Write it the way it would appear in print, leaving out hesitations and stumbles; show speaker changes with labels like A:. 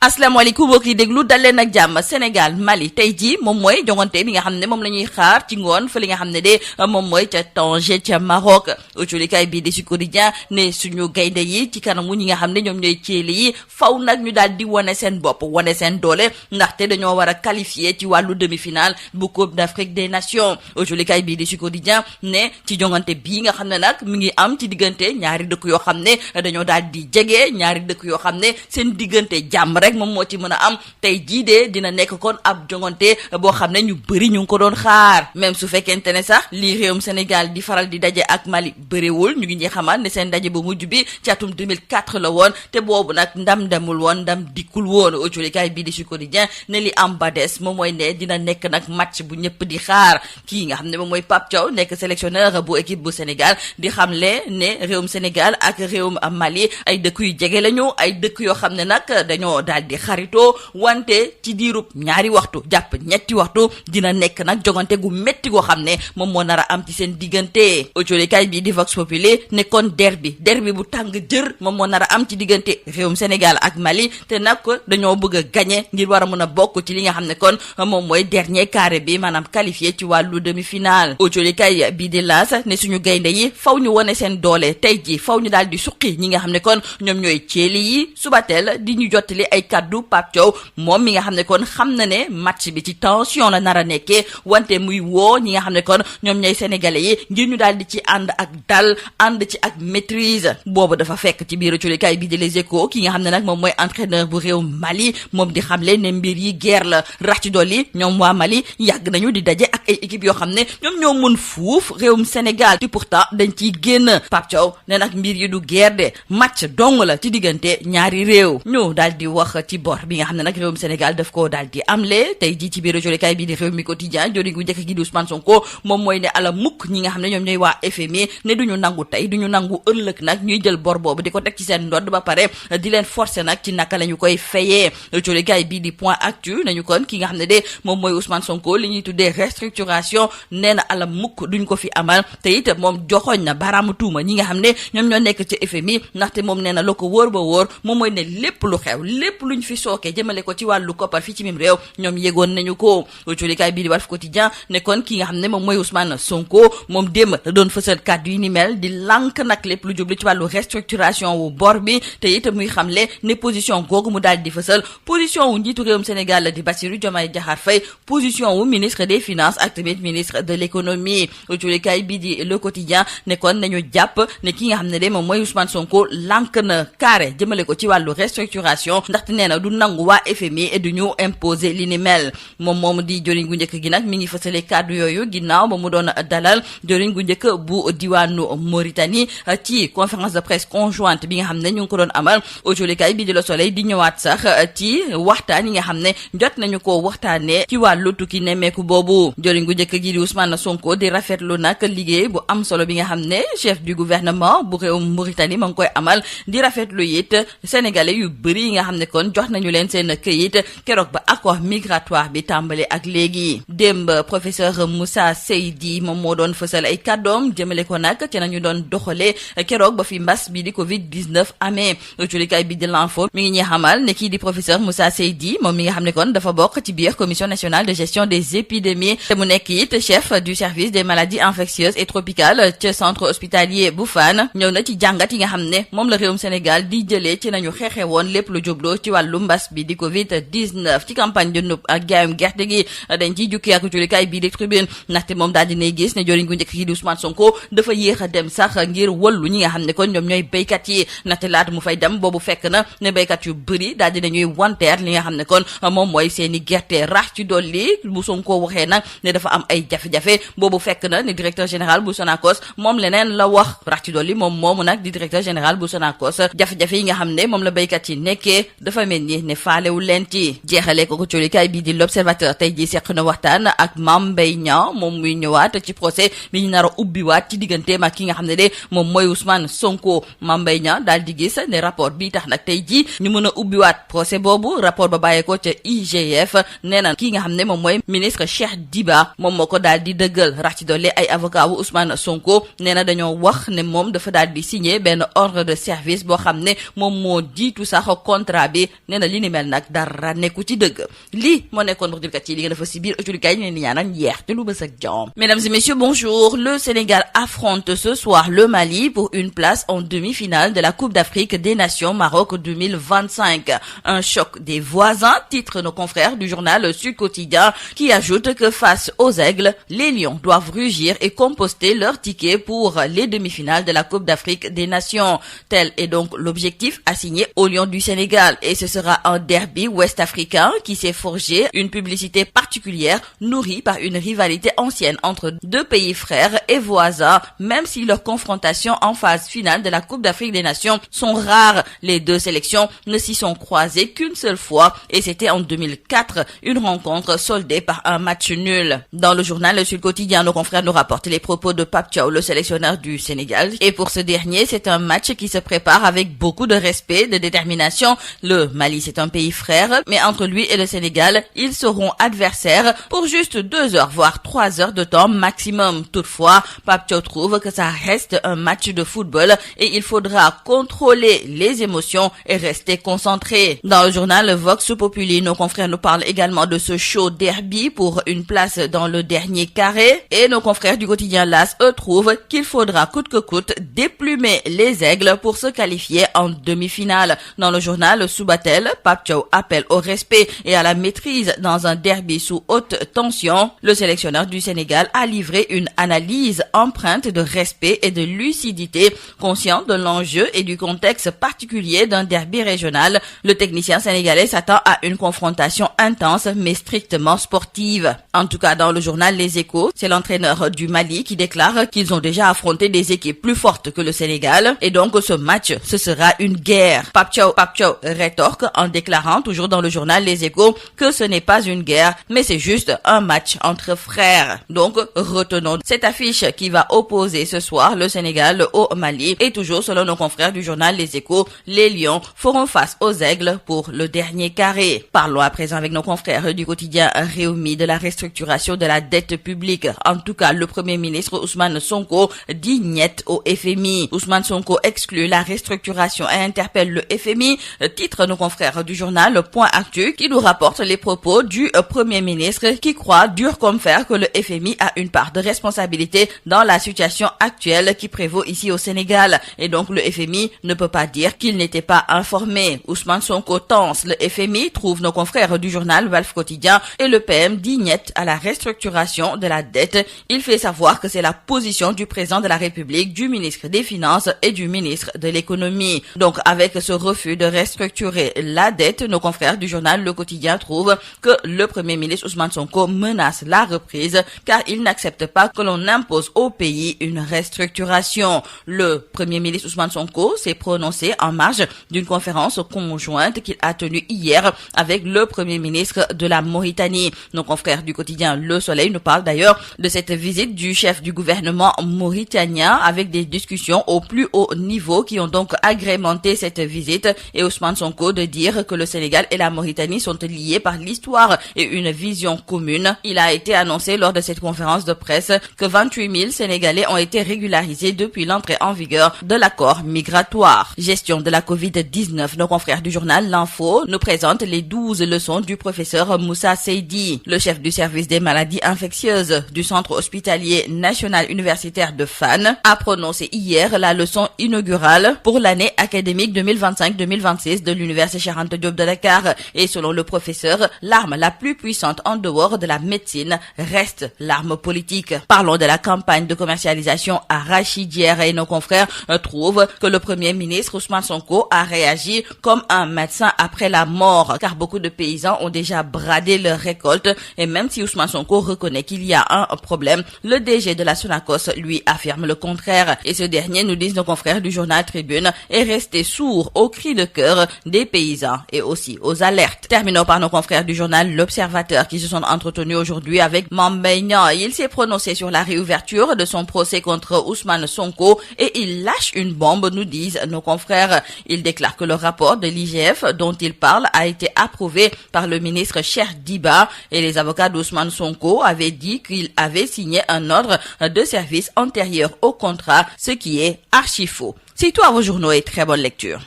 A: asalaamaaleykum mbokk yi déglu dal leen ak jàmm Sénégal Mali tey jii moom mooy jongante bi nga xam ne moom la ñuy xaar ci ngoon fa li nga xam ne de moom mooy ca Tanger ca Maroc autolikaay bii di Sud Quotidien ne suñu gaynde yi ci kanamu ñi nga xam ne ñoom ñooy ceeli yi faw nag ñu daal di wane seen bopp wane seen doole ndaxte dañoo war a qualifier ci wàllu demi-finale bu Coupe d'Afrique des Nations autolikaay bii di Sud Quotidien ne ci jongante bii nga xam ne nag mi ngi am ci diggante ñaari dëkk yoo xam ne dañoo daal di jege ñaari dëkk yoo xam ne seen diggante jàmm rek moom moo ci mën a am tey jii de dina nekk kon ab jongante boo xam ne ñu bëri ñu ngi ko doon xaar même su fekkente ne sax lii réewum Sénégal di faral di daje ak Mali bëriwul ñu ngi ñuy xamal ne seen daje bu mujj bi ci atum 2004 la woon te boobu nag ndam demul woon ndam dikkul woon autolikaay bii di Sud Quotidien ne li am ba des moom mooy ne dina nekk nag match bu ñëpp di xaar kii nga xam ne moom mooy Pape Thiaw nekk sélectionneur bu équipe bu Sénégal di xamle ne réewum Sénégal ak réewum Mali ay dëkk yu jege lañu ay dëkk yoo xam ne nag dañoo daal di xaritoo wante ci diirub ñaari waxtu jàpp ñetti waxtu dina nekk nag jogante gu métti goo xam ne moom moo nar a am ci seen diggante autolikaay bi di Vox Populi nekkoon derbi bu tàng jër moom moo nar a am ci diggante réewum Sénégal ak Mali te nag dañoo bëgg a gagné ngir war a mën a bokk ci li nga xam ne kon moom mooy dernier carré bi maanaam qualifié ci wàllu demi-finale autolikaay bi di L'As ne suñu gaynde yi faw ñu wone seen doole tey ji faw ñu daal di suqi ñi nga xam ne kon ñoom ñooy ceeli yi subateel di ñu jottali ay kaddu Pape Thiaw moom mi nga xam ne kon xam na ne match bi ci tension la nar a nekkee wante muy woo ñi nga xam ne kon ñoom ñooy sénégalais yi ngir ñu daal di ci ànd ak dal ànd ci ak maîtrise boobu dafa fekk ci biir culikaay bi di Les Échos ki nga xam ne nag moom mooy entraîneur bu réew Mali moom di xamle ne mbir yi guerre la rax ci dolli ñoom waa Mali yàgg nañu di daje ak ay équipe yoo xam ne ñoom ñoo mën fuuf réewum Sénégal te pourtant dañ ciy génn Pape Thiaw ne nag mbir yi du guerre de match dong la ci diggante ñaari réew ñu daal di wax ci bor bi nga xam ne nag réewum Sénégal daf ko daal di amle tey jii ci biir jolikaay bi di réew mi quotidien jori gu njëkk gi di Ousmane Sonko moom mooy ne ala mukk ñi nga xam ne ñoom ñooy waa FMI ne duñu nangu tey duñu nangu ëllëg nag ñuy jël bor boobu di ko teg ci seen ndodd ba pare di leen forcer nag ci naka la ñu koy fayee jolikaay bi di Point Actu nañu kon ki nga xam ne de moom mooy Ousmane Sonko li ñuy tuddee restructuration nee na ala mukk duñ ko fi amal te it moom joxoñ na baraamu tuuma ñi nga xam ne ñoom ñoo nekk ci FMI ndaxte moom nee na la ko wóor ba wóor moom mooy ne lépp lu xew lépp luñ fi sooke jëmale ko ci wàllu koppar fii ci mim réew ñoom yégoon nañu ko jolikaay bii di Walf Quotidien ne kon ki nga xam ne moom mooy Ousmane Sonko moom démb la doon fësal kàddu yi ni mel di lànk nag lépp lu jublu ci wàllu restructuration wu bor bi te it muy xamle ne position googu mu daal di fësal position wu njiitu réewum Sénégal di Bassirou Diomaye Diakhar Faye position wu ministre des finances ak tamit ministre de l'économie jolikaay bii di Le Quotidien ne kon nañu jàpp ne ki nga xam ne de moom mooy Ousmane Sonko lànk na carré jëmale ko ci wàllu restructuration ndaxte nee na du nangu waa FMI et du ñu imposer li ni mel moom di joriñ gu njëkk gi nag mi ngi fësale kàddu yooyu ginnaaw ba mu doon dalal joriñ gu njëkk bu diwaanu Mauritanie ci conférence de presse conjointe bi nga xam ne ñu ngi ko doon amal jolikaay bi di Le Soleil di ñëwaat sax ci waxtaan yi nga xam ne jot nañu ko waxtaanee ci wàllu tukki nemmeeku boobu joriñ gu njëkk gi di Ousmane Sonko di rafetlu nag liggéey bu am solo bi nga xam ne chef du gouvernement bu réew Mauritanie ma ngi koy amal di rafetlu it sénégalais yu bëri yi nga xam ne kon jox nañu leen seen këyit keroog ba accord migratoire bi tàmbale ak léegi démb professeur Moussa Seydi moom moo doon fësal ay kàddoom jëmale ko nag ci nañu doon doxalee keroog ba fi mbas bi di Covid-19 amee julikaay bi di l'info mi ngi ñuy xamal ne kii di professeur Moussa Seydi moom mi nga xam ne kon dafa bokk ci biir commission nationale de gestion des épidémies te mu nekk it chef du service des maladies infectieuses et tropicales ca centre hospitalier bu Fann ñëw na ci jàngat yi nga xam ne moom la réewum Sénégal di jëlee ci nañu xeexe woon lépp lu jubloo ci wàllu mbas bi di Covid-19 ci campagne jëndub ak jaayum gerte gi dañ ciy jukki ak julikaay bii di Tribune ndaxte moom daal dinay gis ne joriñ gu njëkk yi di Ousmane Sonko dafa yéex a dem sax ngir wallu ñi nga xam ne kon ñoom ñooy béykat yi ndaxte laata mu fay dem boobu fekk na ne béykat yu bëri daal dinañuy wanteer li nga xam ne kon moom mooy seeni gerte rax ci dolli bu Sonko waxee nag ne dafa am ay jafe-jafe boobu fekk na ne directeur général bu Sonacos moom leneen la wax rax ci dolli moom moomu nag di directeur général bu Sonacos jafe-jafe yi nga xam ne moom la béykat yi nekkee dafa mel ni ne faalewu leen ci jeexalee ko colikaay bii di L'Observateur tey jii seq na waxtaan ak Mame Mbaye Niang moom muy ñëwaat ci procès bi ñu nar a ubbiwaat ci digganteem ak ki nga xam ne de moom mooy Ousmane Sonko Mame Mbaye Niang daal di gis ne rapport bi tax nag tey jii ñu mën a ubbiwaat procès boobu rapport ba bàyyeekoo ca IGF nee na ki nga xam ne moom mooy ministre Cheikh Diba moom moo ko daal di dëggal rax ci dolli ay avocat wu Ousmane Sonko nee na dañoo wax ne moom dafa daal di signé benn ordre de service boo xam ne moom moo jiitu sax contrat bi nee na li ni mel nag dara nekku ci dëgg lii moo nekkoon wax jëlkat yi li nga dafa si biir ëcculikaay ñu leen di ñaanal njeex te lu bës ak jàmm. Mesdames et messieurs, bonjour. Le Sénégal affronte ce soir le Mali pour une place en demi-finale de la Coupe d'Afrique des Nations Maroc 2025. Un choc des voisins, titre nos confrères du journal Sud Quotidien, qui ajoute que face aux Aigles, les Lions doivent rugir et composter leur ticket pour les demi-finales de la Coupe d'Afrique des Nations. Tel est donc l'objectif assigné aux Lions du Sénégal. Et ce sera un derby ouest-africain qui s'est forgé une publicité particulière nourrie par une rivalité ancienne entre deux pays frères et voisins, même si leurs confrontations en phase finale de la Coupe d'Afrique des Nations sont rares. Les deux sélections ne s'y sont croisées qu'une seule fois et c'était en 2004, une rencontre soldée par un match nul. Dans le journal Le Sud Quotidien, nos confrères nous rapportent les propos de Pape Thiaw, le sélectionneur du Sénégal. Et pour ce dernier, c'est un match qui se prépare avec beaucoup de respect, de détermination. Le Mali, c'est un pays frère, mais entre lui et le Sénégal, ils seront adversaires pour juste 2 heures, voire 3 heures de temps maximum. Toutefois, Pape Thiaw trouve que ça reste un match de football et il faudra contrôler les émotions et rester concentré. Dans le journal Vox Populi, nos confrères nous parlent également de ce chaud derby pour une place dans le dernier carré. Et nos confrères du quotidien LAS, eux, trouvent qu'il faudra coûte que coûte déplumer les Aigles pour se qualifier en demi-finale. Dans le journal Subatel, Pape Thiaw appelle au respect et à la maîtrise dans un derby sous haute tension. Le sélectionneur du Sénégal a livré une analyse empreinte de respect et de lucidité, conscient de l'enjeu et du contexte particulier d'un derby régional. Le technicien sénégalais s'attend à une confrontation intense mais strictement sportive. En tout cas, dans le journal Les Échos, c'est l'entraîneur du Mali qui déclare qu'ils ont déjà affronté des équipes plus fortes que le Sénégal et donc ce match, ce sera une guerre. Pape Thiaw rétorque en déclarant, toujours dans le journal Les Échos, que ce n'est pas une guerre, mais c'est juste un match entre frères. Donc, retenons cette affiche qui va opposer ce soir le Sénégal au Mali. Et toujours selon nos confrères du journal Les Échos, les Lions feront face aux Aigles pour le dernier carré. Parlons à présent avec nos confrères du quotidien Rewmi de la restructuration de la dette publique. En tout cas, le Premier ministre Ousmane Sonko dit niet au FMI. Ousmane Sonko exclut la restructuration et interpelle le FMI, titre nos confrères du journal Point Actu qui nous rapporte les propos du Premier ministre qui croit dur comme fer que le FMI a une part de responsabilité dans la situation actuelle qui prévaut ici au Sénégal. Et donc le FMI ne peut pas dire qu'il n'était pas informé. Ousmane Sonko tense. Le FMI trouve nos confrères du journal Walf Quotidien et le PM dit niet à la restructuration de la dette. Il fait savoir que c'est la position du président de la République, du ministre des Finances et du ministre de l'Économie. Donc avec ce refus de restructurer la dette, nos confrères du journal Le Quotidien trouvent que le Premier ministre Ousmane Sonko menace la reprise car il n'accepte pas que l'on impose au pays une restructuration. Le Premier ministre Ousmane Sonko s'est prononcé en marge d'une conférence conjointe qu'il a tenue hier avec le Premier ministre de la Mauritanie. Nos confrères du quotidien Le Soleil nous parlent d'ailleurs de cette visite du chef du gouvernement mauritanien avec des discussions au plus haut niveau qui ont donc agrémenté cette visite et Ousmane Sonko de dire que le Sénégal et la Mauritanie sont liés par l'histoire et une vision commune. Il a été annoncé lors de cette conférence de presse que 28 000 Sénégalais ont été régularisés depuis l'entrée en vigueur de l'accord migratoire. Gestion de la Covid-19, nos confrères du journal L'Info nous présentent les 12 leçons du professeur Moussa Seydi, le chef du service des maladies infectieuses du centre hospitalier national universitaire de Fann, a prononcé hier la leçon inaugurale pour l'année académique 2025-2026 de l'université Cheikh Anta Diop de Dakar. Et selon le professeur, l'arme la plus puissante en dehors de la médecine reste l'arme politique. Parlons de la campagne de commercialisation arachidière et nos confrères trouvent que le Premier ministre Ousmane Sonko a réagi comme un médecin après la mort, car beaucoup de paysans ont déjà bradé leur récolte et même si Ousmane Sonko reconnaît qu'il y a un problème, le DG de la Sonacos lui affirme le contraire. Et ce dernier, nous disent nos confrères du journal Tribune, est resté sourd aux cris de cœur des paysans et aussi aux alertes. Terminons par nos confrères du journal L'Observateur qui se sont entretenus aujourd'hui avec Mame Mbaye Niang. Il s'est prononcé sur la réouverture de son procès contre Ousmane Sonko et il lâche une bombe, nous disent nos confrères. Il déclare que le rapport de l'IGF dont il parle a été approuvé par le ministre Cheikh Diba et les avocats d'Ousmane Sonko avaient dit qu'il avait signé un ordre de service antérieur au contrat, ce qui est archi faux. C'est tout à vos journaux et très bonne lecture.